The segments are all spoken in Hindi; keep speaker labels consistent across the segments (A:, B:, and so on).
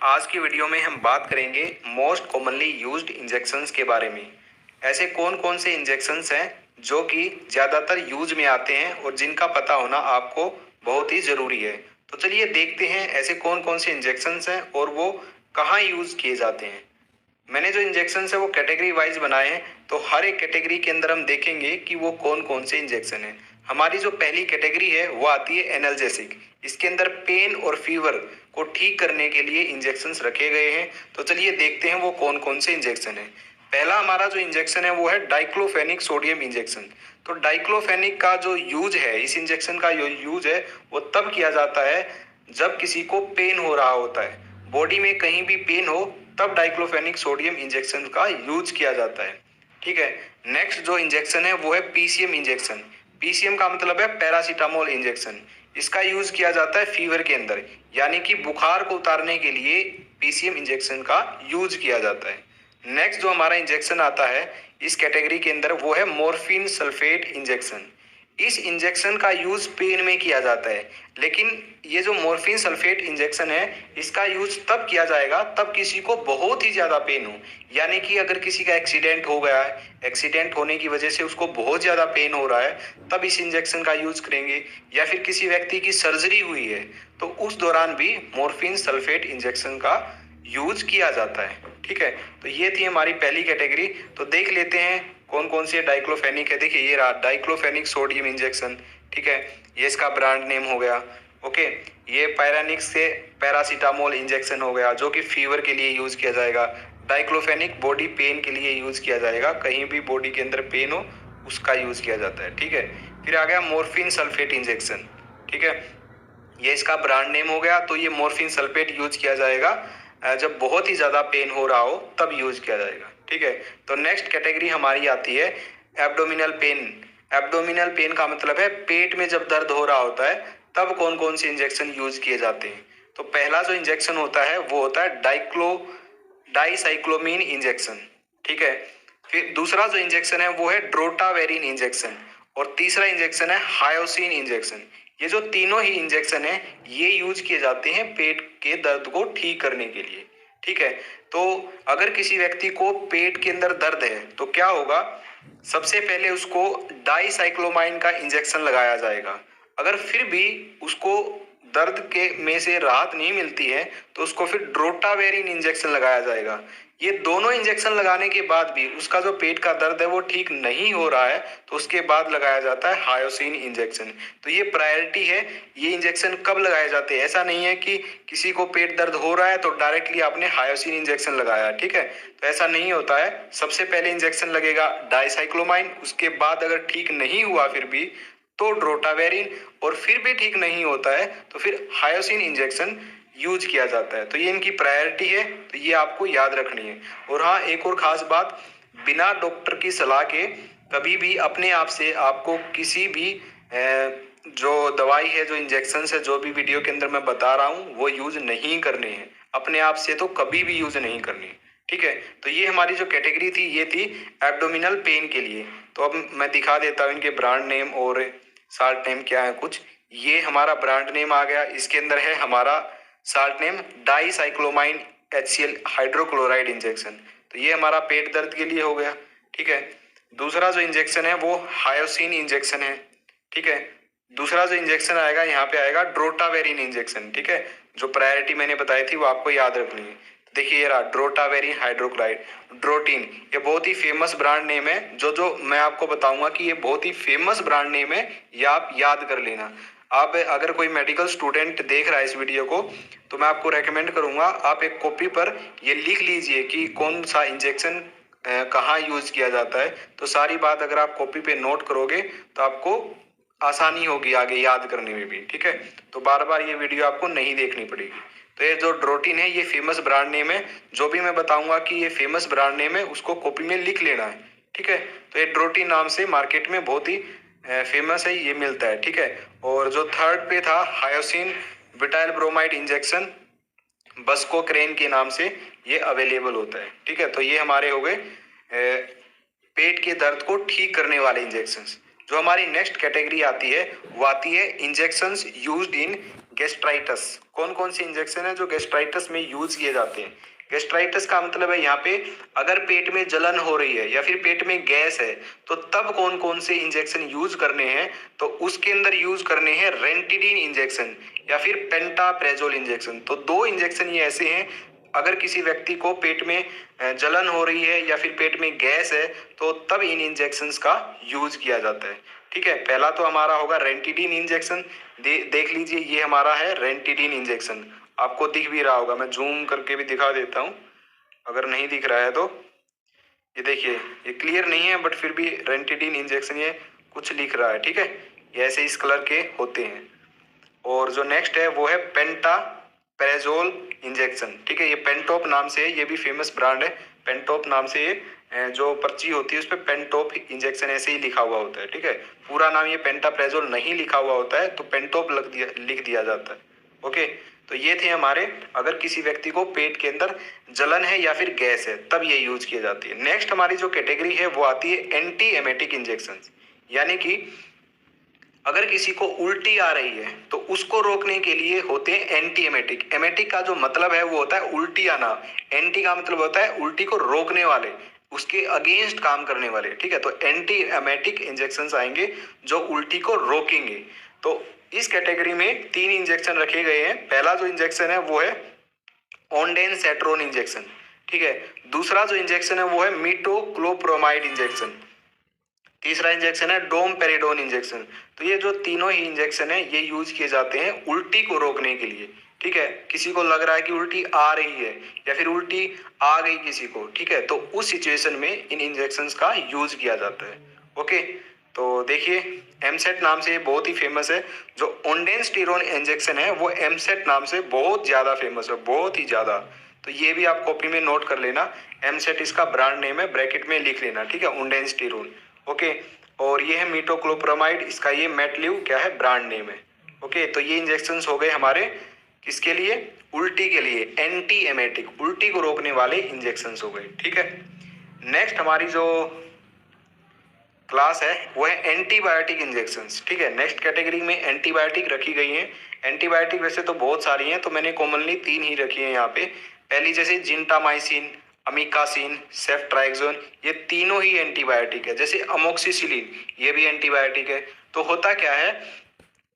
A: आज की वीडियो में हम बात करेंगे मोस्ट कॉमनली यूज्ड इंजेक्शंस के बारे में। ऐसे कौन कौन से इंजेक्शंस हैं जो कि ज़्यादातर यूज में आते हैं और जिनका पता होना आपको बहुत ही ज़रूरी है। तो चलिए देखते हैं ऐसे कौन कौन से इंजेक्शंस हैं और वो कहाँ यूज़ किए जाते हैं। मैंने जो इंजेक्शन है वो कैटेगरी वाइज बनाए हैं, तो हर एक कैटेगरी के अंदर हम देखेंगे कि वो कौन कौन से इंजेक्शन है। हमारी जो पहली कैटेगरी है वो आती है एनाल्जेसिक। इसके अंदर पेन और फीवर को ठीक करने के लिए इंजेक्शंस रखे गए हैं। तो चलिए देखते हैं वो कौन कौन से इंजेक्शन है। पहला हमारा जो इंजेक्शन है वो है डाइक्लोफेनिक सोडियम इंजेक्शन। तो डाइक्लोफेनिक का जो यूज है, इस इंजेक्शन का जो यूज है वो तब किया जाता है जब किसी को पेन हो रहा होता है, बॉडी में कहीं भी पेन हो, तब डाइक्लोफेनिक सोडियम इंजेक्शन का यूज किया जाता है। ठीक है। नेक्स्ट जो इंजेक्शन है वो है पीसीएम इंजेक्शन। पीसीएम का मतलब है पैरासीटामोल इंजेक्शन। इसका यूज किया जाता है फीवर के अंदर, यानी कि बुखार को उतारने के लिए पीसीएम इंजेक्शन का यूज किया जाता है। नेक्स्ट जो हमारा इंजेक्शन आता है इस कैटेगरी के अंदर वो है मॉर्फिन सल्फेट इंजेक्शन। इस इंजेक्शन का यूज पेन में किया जाता है, लेकिन ये जो मॉर्फिन सल्फेट इंजेक्शन है इसका यूज तब किया जाएगा तब किसी को बहुत ही ज्यादा पेन हो। यानी कि अगर किसी का एक्सीडेंट हो गया है, एक्सीडेंट होने की वजह से उसको बहुत ज्यादा पेन हो रहा है, तब इस इंजेक्शन का यूज करेंगे। या फिर किसी व्यक्ति की सर्जरी हुई है तो उस दौरान भी मॉर्फिन सल्फेट इंजेक्शन का यूज किया जाता है। ठीक है। तो ये थी हमारी पहली कैटेगरी। तो देख लेते हैं कौन कौन सी डाइक्लोफेनिक है। देखिए ये रहा डाइक्लोफेनिक सोडियम इंजेक्शन। ठीक है, ये इसका ब्रांड नेम हो गया। ओके, ये पैरानिक्स से पैरासीटामोल इंजेक्शन हो गया जो कि फीवर के लिए यूज किया जाएगा। डाइक्लोफेनिक बॉडी पेन के लिए यूज किया जाएगा, कहीं भी बॉडी के अंदर पेन हो उसका यूज किया जाता है। ठीक है। फिर आ गया मॉर्फिन सल्फेट इंजेक्शन। ठीक है, ये इसका ब्रांड नेम हो गया। तो ये मॉर्फिन सल्फेट यूज किया जाएगा जब बहुत ही ज्यादा पेन हो रहा हो तब यूज किया जाएगा। ठीक है। तो नेक्स्ट कैटेगरी हमारी आती है एब्डोमिनल पेन। एब्डोमिनल पेन का मतलब है पेट में जब दर्द हो रहा होता है तब कौन कौन से इंजेक्शन यूज किए जाते हैं। तो पहला जो इंजेक्शन होता है वो होता है डाइसाइक्लोमीन इंजेक्शन। ठीक है। फिर दूसरा जो इंजेक्शन है वो है ड्रोटावेरिन इंजेक्शन और तीसरा इंजेक्शन है हायोसिन इंजेक्शन। ये जो तीनों ही इंजेक्शन है ये यूज किए जाते हैं पेट के दर्द को ठीक करने के लिए। ठीक है। तो अगर किसी व्यक्ति को पेट के अंदर दर्द है तो क्या होगा, सबसे पहले उसको डाइसाइक्लोमाइन का इंजेक्शन लगाया जाएगा। अगर फिर भी उसको दर्द के में से राहत नहीं मिलती है तो उसको फिर ड्रोटावेरिन इंजेक्शन लगाया जाएगा। ये दोनों इंजेक्शन लगाने के बाद भी उसका जो पेट का दर्द है वो ठीक नहीं हो रहा है तो उसके बाद लगाया जाता है हायोसिन इंजेक्शन। तो ये प्रायोरिटी है। ये इंजेक्शन कब लगाए जाते हैं, ऐसा नहीं है कि किसी को पेट दर्द हो रहा है तो डायरेक्टली आपने हायोसिन इंजेक्शन लगाया। ठीक है, तो ऐसा नहीं होता है। सबसे पहले इंजेक्शन लगेगा डाइसाइक्लोमाइन, उसके बाद अगर ठीक नहीं हुआ फिर भी तो ड्रोटावेरिन, और फिर भी ठीक नहीं होता है तो फिर हायोसिन इंजेक्शन यूज किया जाता है। तो ये इनकी प्रायोरिटी है, तो ये आपको याद रखनी है। और हाँ, एक और खास बात, बिना डॉक्टर की सलाह के कभी भी अपने आप से आपको किसी भी जो दवाई है, जो इंजेक्शन है, जो भी वीडियो के अंदर मैं बता रहा हूँ वो यूज नहीं करने हैं। अपने आप से तो कभी भी यूज नहीं करनी। ठीक है। तो ये हमारी जो कैटेगरी थी ये थी एब्डोमिनल पेन के लिए। तो अब मैं दिखा देता हूँ इनके ब्रांड नेम और साल्ट नेम क्या है कुछ। ये हमारा ब्रांड नेम आ गया, इसके अंदर है हमारा salt name dicyclomine HCl hydrochloride injection. तो ये हमारा पेट दर्द के लिए हो गया। ठीक है। दूसरा जो इंजेक्शन है वो हायोसिन इंजेक्शन है। ठीक है। दूसरा जो इंजेक्शन आएगा यहाँ पे आएगा ड्रोटावेरिन इंजेक्शन। ठीक है, जो प्रायोरिटी मैंने बताई थी वो आपको याद रखनी है। देखिए ये रहा ड्रोटावेरिन हाइड्रोक्लाइड, ड्रोटीन। ये बहुत ही फेमस ब्रांड नेम है। जो मैं आपको बताऊंगा कि ये बहुत ही फेमस ब्रांड नेम है, ये आप याद कर लेना। आप अगर कोई मेडिकल स्टूडेंट देख रहा है इस वीडियो को तो मैं आपको रेकमेंड करूंगा आप एक कॉपी पर ये लिख लीजिए कि कौन सा इंजेक्शन कहाँ यूज किया जाता है। तो सारी बात अगर आप कॉपी पे नोट करोगे तो आपको आसानी होगी आगे याद करने में भी। ठीक है, तो बार बार ये वीडियो आपको नहीं देखनी पड़ेगी। तो ये जो ड्रोटीन है ये फेमस ब्रांड नेम है। जो भी मैं बताऊंगा कि ये फेमस ब्रांड नेम है उसको कॉपी में लिख लेना है। ठीक है। तो ये ड्रोटीन नाम से मार्केट में बहुत ही फेमस है, ये मिलता है। ठीक है। और जो थर्ड पे था हायोसिन बिटाइल ब्रोमाइड इंजेक्शन, बस्कोक्रेन के नाम से ये अवेलेबल होता है। ठीक है। तो ये हमारे हो गए पेट के दर्द को ठीक करने वाले इंजेक्शंस। जो हमारी नेक्स्ट कैटेगरी आती है वो आती है इंजेक्शंस यूज्ड इन गैस्ट्राइटिस। कौन कौन सी इंजेक्शन है जो गैस्ट्राइटिस में यूज किए जाते हैं? गैस्ट्राइटिस का मतलब है यहाँ पे अगर पेट में जलन हो रही है या फिर पेट में गैस है तो तब कौन कौन से इंजेक्शन यूज करने हैं? तो उसके अंदर यूज करने हैं रेंटिडीन इंजेक्शन या फिर पेंटाप्रेजोल इंजेक्शन। तो दो इंजेक्शन ये ऐसे हैं, अगर किसी व्यक्ति को पेट में जलन हो रही है या फिर पेट में गैस है तो तब इन इंजेक्शंस का यूज किया जाता है। ठीक है, पहला तो हमारा होगा रेंटिडीन इंजेक्शन। देख लीजिए, ये हमारा है रेंटिडीन इंजेक्शन। आपको दिख भी रहा होगा, मैं जूम करके भी दिखा देता हूँ अगर नहीं दिख रहा है तो। ये देखिए, ये क्लियर नहीं है बट फिर भी रेंटिडीन इंजेक्शन ये कुछ लिख रहा है। ठीक है, ये ऐसे इस कलर के होते हैं। और जो नेक्स्ट है वो है पेंटाप्रेजोल इंजेक्शन। ठीक है, ये पेंटॉप नाम से है, ये भी फेमस ब्रांड है। पेंटॉप नाम से ये जो पर्ची होती है उस पर पेंटॉप इंजेक्शन ऐसे ही लिखा हुआ होता है। ठीक है, पूरा नाम ये पेंटाप्रेजोल नहीं लिखा हुआ होता है तो पेंटॉप लिख दिया जाता है। ओके, तो ये थे हमारे, अगर किसी व्यक्ति को पेट के अंदर जलन है या फिर गैस है तब ये यूज की जाती है। नेक्स्ट हमारी जो कैटेगरी है वो आती है एंटी एमेटिक इंजेक्शन, यानी कि अगर किसी को उल्टी आ रही है तो उसको रोकने के लिए होते हैं एंटी एमेटिक। एमेटिक का जो मतलब है वो होता है उल्टी आना, एंटी का मतलब होता है उल्टी को रोकने वाले, उसके अगेंस्ट काम करने वाले। ठीक है, तो एंटी एमेटिक इंजेक्शन आएंगे जो उल्टी को रोकेंगे। तो इस कैटेगरी में 3 इंजेक्शन रखे गए हैं। पहला जो इंजेक्शन है वो है ओंडेनसेट्रोन इंजेक्शन। ठीक है, दूसरा जो इंजेक्शन है वो है मीटोक्लोप्रोमाइड इंजेक्शन, तीसरा इंजेक्शन है डोमपेरिडोन इंजेक्शन। तो ये जो तीनों ही इंजेक्शन है ये यूज किए जाते हैं उल्टी को रोकने के लिए। ठीक है, किसी को लग रहा है कि उल्टी आ रही है या फिर उल्टी आ गई किसी को, ठीक है, तो उस सिचुएशन में इन इंजेक्शंस का यूज किया जाता है। ओके, तो देखिए एमसेट नाम से ये बहुत ही फेमस है। जो ओंडेनस्टीरोन इंजेक्शन है वो एमसेट नाम से बहुत ज्यादा फेमस है, बहुत ही ज्यादा। तो ये भी आप कॉपी में नोट कर लेना, एमसेट इसका ब्रांड नेम है, ब्रैकेट में लिख लेना। ठीक है, ओंडेनस्टीरोन। ओके, और ये है मीटोक्लोप्रोमाइड, इसका ये मेटलिव क्या है ब्रांड नेम है। ओके, तो ये इंजेक्शंस हो गए हमारे किसके लिए? उल्टी के लिए, एंटी एमेटिक, उल्टी को रोकने वाले इंजेक्शंस हो गए। ठीक है, नेक्स्ट हमारी जो क्लास है वो है एंटीबायोटिक इंजेक्शंस। ठीक है, नेक्स्ट कैटेगरी में एंटीबायोटिक रखी गई है। एंटीबायोटिक वैसे तो बहुत सारी हैं, तो मैंने कॉमनली 3 ही रखी है यहाँ पे। पहली जैसे जिंटामाइसिन, अमीकासिन, सेफ्ट्राइक्सोन, ये तीनों ही एंटीबायोटिक है। जैसे अमोक्सिसिलिन, ये भी एंटीबायोटिक है। तो होता क्या है,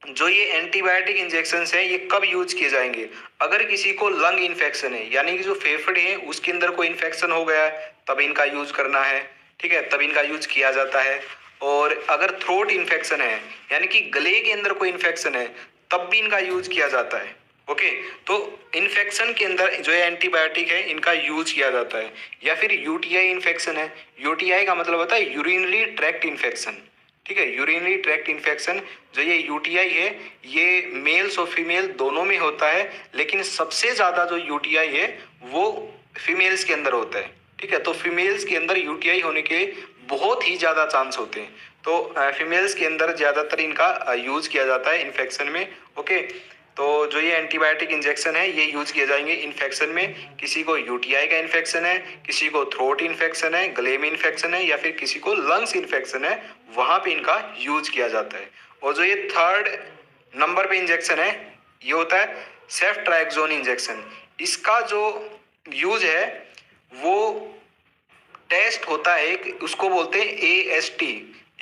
A: जो ये एंटीबायोटिक इंजेक्शंस हैं ये कब यूज किए जाएंगे? अगर किसी को लंग इन्फेक्शन है, यानी कि जो फेफड़े हैं उसके अंदर कोई इन्फेक्शन हो गया है तब इनका यूज करना है। ठीक है, तब इनका यूज किया जाता है। और अगर थ्रोट इन्फेक्शन है, यानी कि गले के अंदर कोई इन्फेक्शन है, तब भी इनका यूज किया जाता है। ओके, तो इन्फेक्शन के अंदर जो है एंटीबायोटिक है इनका यूज किया जाता है। या फिर यूटीआई इन्फेक्शन है, यूटीआई का मतलब होता है यूरिनरी ट्रैक्ट इन्फेक्शन। ठीक है, यूरिनरी ट्रैक्ट इन्फेक्शन, जो ये यूटीआई है ये मेल्स और फीमेल दोनों में होता है, लेकिन सबसे ज्यादा जो यूटीआई है वो फीमेल्स के अंदर होता है। ठीक है, तो फीमेल्स के अंदर यूटीआई होने के बहुत ही ज्यादा चांस होते हैं। तो फीमेल्स के अंदर ज्यादातर इनका यूज किया जाता है इन्फेक्शन में। ओके, तो जो ये एंटीबायोटिक इंजेक्शन है ये यूज किए जाएंगे इन्फेक्शन में। किसी को यूटीआई का इन्फेक्शन है, किसी को थ्रोट इन्फेक्शन है, गले में इन्फेक्शन है, या फिर किसी को लंग्स इन्फेक्शन है, वहां पे इनका यूज किया जाता है। और जो ये 3rd नंबर पे इंजेक्शन है ये होता है सेफ्ट्राइक्सोन इंजेक्शन। इसका जो यूज है वो टेस्ट होता है एक, उसको बोलते हैं एएसटी।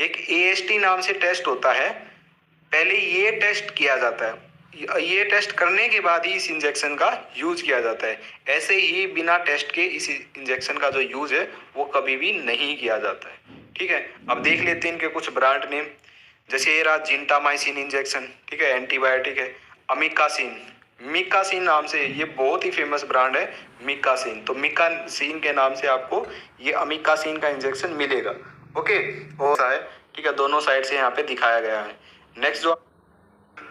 A: एक एएसटी नाम से टेस्ट होता है, पहले ये टेस्ट किया जाता है। ये टेस्ट करने के बाद ही इस इंजेक्शन का यूज किया जाता है। ऐसे ही बिना टेस्ट के इस इंजेक्शन का जो यूज है वो कभी भी नहीं किया जाता है। ठीक है, अब देख लेते हैं इनके कुछ ब्रांड नेम। जैसे ये रहा जिंटामाइसिन इंजेक्शन, ठीक है, एंटीबायोटिक है। अमीकासिन, मिकासिन नाम से, ये बहुत ही फेमस ब्रांड है मिकासिन। तो मिकासिन के नाम से आपको ये अमीकासिन का इंजेक्शन मिलेगा। ओके, और है, ठीक है, दोनों साइड से यहाँ पे दिखाया गया है। नेक्स्ट जो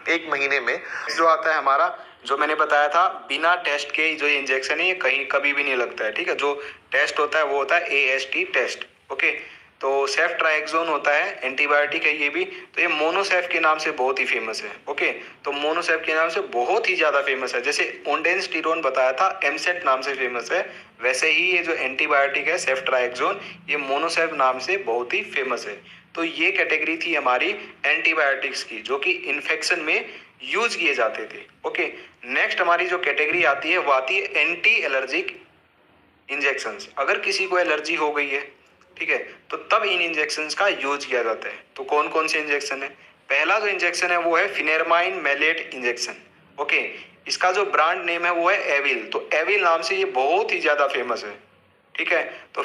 A: 1 महीने में जो आता है हमारा, जो मैंने बताया था बिना टेस्ट के जो इंजेक्शन है ये कहीं कभी भी नहीं लगता है। ठीक है, जो टेस्ट होता है वो होता है एएसटी टेस्ट। ओके, तो सेफ्ट्राइक्सोन होता है, एंटीबायोटिक है ये भी। तो ये मोनोसेफ के नाम से बहुत ही फेमस है। ओके, तो मोनोसेफ के नाम से बहुत ही ज्यादा फेमस है। जैसे ओंडेनस्टीरोन बताया था एमसेट नाम से फेमस है, वैसे ही ये जो एंटीबायोटिक है सेफ्ट्राइक्सोन ये मोनोसेफ नाम से बहुत ही फेमस है। तो ये कैटेगरी थी हमारी एंटीबायोटिक्स की, जो कि इन्फेक्शन में यूज किए जाते थे। ओके, नेक्स्ट हमारी जो कैटेगरी आती है वो आती है एंटी एलर्जिक इंजेक्शंस। अगर किसी को एलर्जी हो गई है, ठीक है, तो तब इन इंजेक्शंस का यूज किया जाता है। तो कौन कौन से इंजेक्शन है? पहला जो इंजेक्शन है वो है फिनेरमाइन मैलेट इंजेक्शन। ओके, इसका जो ब्रांड नेम है वो है एविल। तो एविल नाम से ये बहुत ही ज्यादा फेमस है, ठीक है। तो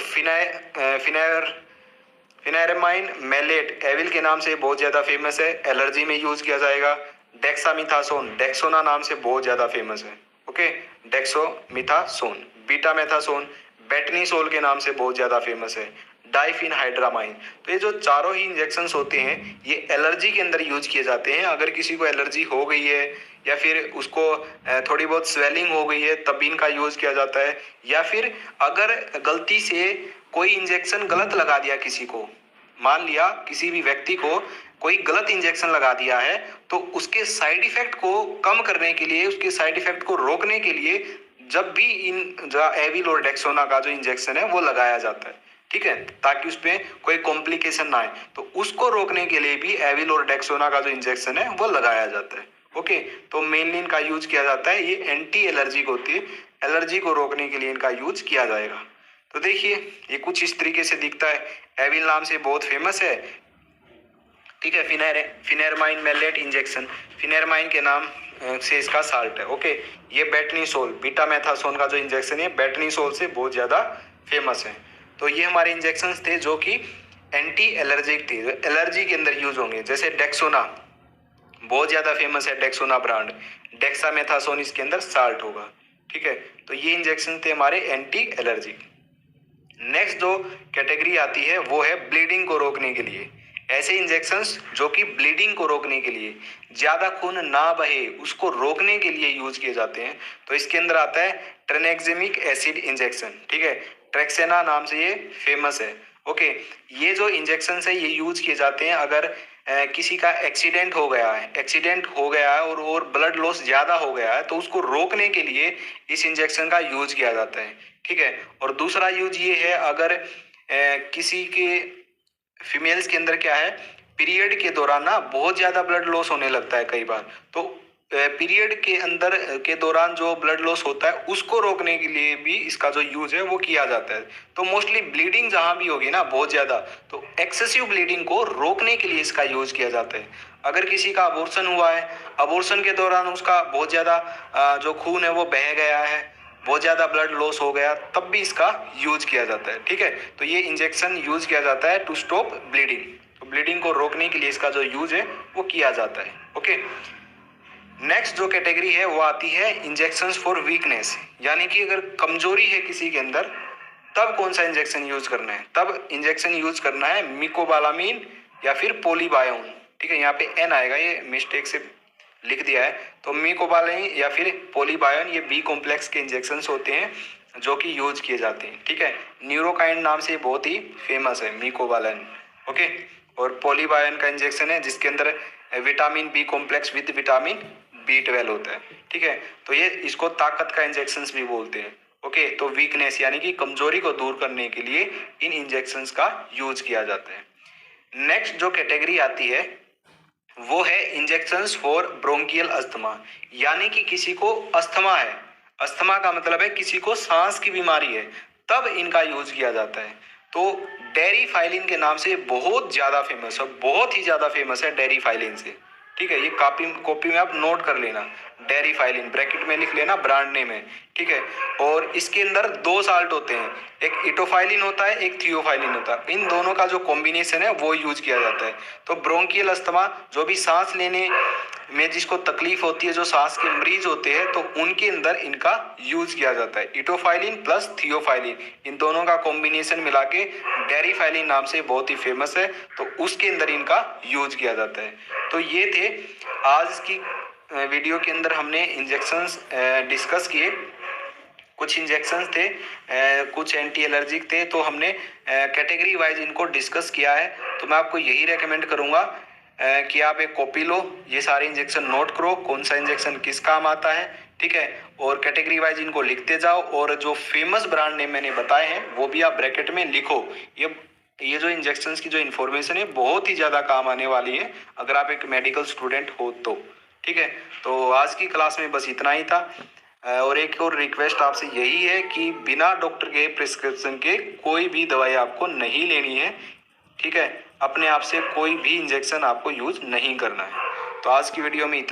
A: फिनेरमाइन मैलेट एविल के नाम से बहुत ज्यादा फेमस है, एलर्जी में यूज किया जाएगा। डेक्सामिथासोन डेक्सोना नाम से बहुत ज्यादा फेमस है। ओके, डेक्सोमिथासोन, बीटामेथासोन बेटनीसोल के नाम से बहुत ज्यादा फेमस है। डाइफिनहाइड्रामाइन। तो ये जो चारों ही इंजेक्शंस होते हैं ये एलर्जी के अंदर यूज किए जाते हैं। अगर किसी को एलर्जी हो गई है या फिर उसको थोड़ी बहुत स्वेलिंग हो गई है तब इनका यूज किया जाता है, या फिर अगर गलती से कोई इंजेक्शन गलत लगा दिया किसी को, मान लिया किसी भी व्यक्ति को कोई गलत इंजेक्शन लगा दिया है, तो उसके साइड इफेक्ट को कम करने के लिए, उसके साइड इफेक्ट को रोकने के लिए जब भी इन जो एविल और डेक्सोना का जो इंजेक्शन है वो लगाया जाता है, ठीक है, ताकि उसमें कोई कॉम्प्लिकेशन ना आए, तो उसको रोकने के लिए भी एविल और डेक्सोना का जो इंजेक्शन है वो लगाया जाता है। ओके, तो मेनली इनका यूज किया जाता है, ये एंटी एलर्जिक होती है, एलर्जी को रोकने के लिए इनका यूज किया जाएगा। तो देखिए ये कुछ इस तरीके से दिखता है, एविल नाम से बहुत फेमस है, ठीक है। फिनेरमाइन मैलेट इंजेक्शन, फिनेरमाइन के नाम से इसका साल्ट है। ओके, ये बेटनीसोल बीटामेथासोन का जो इंजेक्शन है बेटनीसोल से बहुत ज्यादा फेमस है। तो ये हमारे इंजेक्शंस थे जो कि एंटी एलर्जिक थे, एलर्जी के अंदर यूज होंगे। जैसे डेक्सोना बहुत ज्यादा फेमस है, डेक्सोना ब्रांड, डेक्सामेथासोन इसके अंदर साल्ट होगा, ठीक है। तो ये इंजेक्शन थे हमारे एंटी एलर्जी। नेक्स्ट जो कैटेगरी आती है वो है ब्लीडिंग को रोकने के लिए, ऐसे इंजेक्शंस जो कि ब्लीडिंग को रोकने के लिए, ज्यादा खून ना बहे उसको रोकने के लिए यूज किए जाते हैं। तो इसके अंदर आता है ट्रेनेक्सेमिक एसिड इंजेक्शन, ठीक है, ट्रेक्सेना नाम से ये फेमस है। ओके, ये जो इंजेक्शंस है ये यूज किए जाते हैं अगर किसी का एक्सीडेंट हो गया है और ब्लड लॉस ज्यादा हो गया है, तो उसको रोकने के लिए इस इंजेक्शन का यूज किया जाता है, ठीक है। और दूसरा यूज ये है अगर किसी के फीमेल्स के अंदर क्या है, पीरियड के दौरान ना बहुत ज्यादा ब्लड लॉस होने लगता है कई बार, तो पीरियड के अंदर के दौरान जो ब्लड लॉस होता है उसको रोकने के लिए भी इसका जो यूज है वो किया जाता है। तो मोस्टली ब्लीडिंग जहां भी होगी ना बहुत ज्यादा, तो एक्सेसिव ब्लीडिंग को रोकने के लिए इसका यूज किया जाता है। अगर किसी का अबॉर्शन हुआ है, अबॉर्शन के दौरान उसका बहुत ज्यादा जो खून है वो बह गया है, बहुत ज्यादा ब्लड लॉस हो गया, तब भी इसका यूज किया जाता है, ठीक है। तो ये इंजेक्शन यूज किया जाता है टू स्टॉप ब्लीडिंग, तो ब्लीडिंग को रोकने के लिए इसका जो यूज है वो किया जाता है। ओके, नेक्स्ट जो कैटेगरी है वो आती है इंजेक्शंस फॉर वीकनेस, यानी कि अगर कमजोरी है किसी के अंदर तब कौन सा इंजेक्शन यूज करना है, तब इंजेक्शन यूज करना है मिकोबालामीन या फिर पोलीबायोन, ठीक है, यहाँ पे एन आएगा, ये मिस्टेक से लिख दिया है। तो मिकोबालामीन या फिर पोलीबायोन ये बी कॉम्प्लेक्स के इंजेक्शंस होते हैं जो कि यूज किए जाते हैं, ठीक है। न्यूरोकाइन नाम से बहुत ही फेमस है मिकोबालामीन। ओके, और पोलीबायोन का इंजेक्शन है जिसके अंदर vitamin B complex with vitamin B12 होता है, ठीक है। तो ये इसको ताकत का इंजेक्शंस भी बोलते हैं। ओके, तो वीकनेस यानी कि कमजोरी को दूर करने के लिए इन इंजेक्शंस का यूज किया जाता है। नेक्स्ट जो कैटेगरी आती है वो है इंजेक्शंस फॉर ब्रोंकियल अस्थमा, यानी कि किसी को अस्थमा है, अस्थमा का मतलब है किसी को सांस की बीमारी है, तब इनका यूज किया जाता है। तो डेरीफाइलिन के नाम से बहुत ज्यादा फेमस है, बहुत ही ज्यादा फेमस है डेरीफाइलिन से, ठीक है। ये कॉपी में आप नोट कर लेना, डेरीफाइलिन ब्रैकेट में लिख लेना, ब्रांड नेम है, ठीक है। और इसके अंदर दो साल्ट होते हैं, एक इटोफाइलिन होता है, एक थियोफाइलिन होता है, इन दोनों का जो कॉम्बिनेशन है वो यूज किया जाता है। तो ब्रोंकियल अस्थमा जो भी सांस लेने में जिसको तकलीफ होती है, जो सांस के मरीज होते हैं, तो उनके अंदर इनका यूज किया जाता है। इटोफाइलिन प्लस थियोफाइलिन इन दोनों का कॉम्बिनेशन मिला के डेरीफाइलिन नाम से बहुत ही फेमस है, तो उसके अंदर इनका यूज किया जाता है। तो ये थे आज की वीडियो के अंदर हमने इंजेक्शंस डिस्कस किए, कुछ इंजेक्शंस थे, कुछ एंटी एलर्जिक थे, तो हमने कैटेगरी वाइज इनको डिस्कस किया है। तो मैं आपको यही रेकमेंड करूंगा कि आप एक कॉपी लो, ये सारे इंजेक्शन नोट करो, कौन सा इंजेक्शन किस काम आता है, ठीक है, और कैटेगरी वाइज इनको लिखते जाओ, और जो फेमस ब्रांड नेम मैंने बताए हैं वो भी आप ब्रैकेट में लिखो। ये ये जो इंजेक्शंस की जो इन्फॉर्मेशन है बहुत ही ज़्यादा काम आने वाली है अगर आप एक मेडिकल स्टूडेंट हो तो। ठीक है, तो आज की क्लास में बस इतना ही था। और एक और रिक्वेस्ट आपसे यही है कि बिना डॉक्टर के प्रिस्क्रिप्शन के कोई भी दवाई आपको नहीं लेनी है। ठीक है, अपने आप से कोई भी इंजेक्शन आपको यूज नहीं करना है। तो आज की वीडियो में इतना।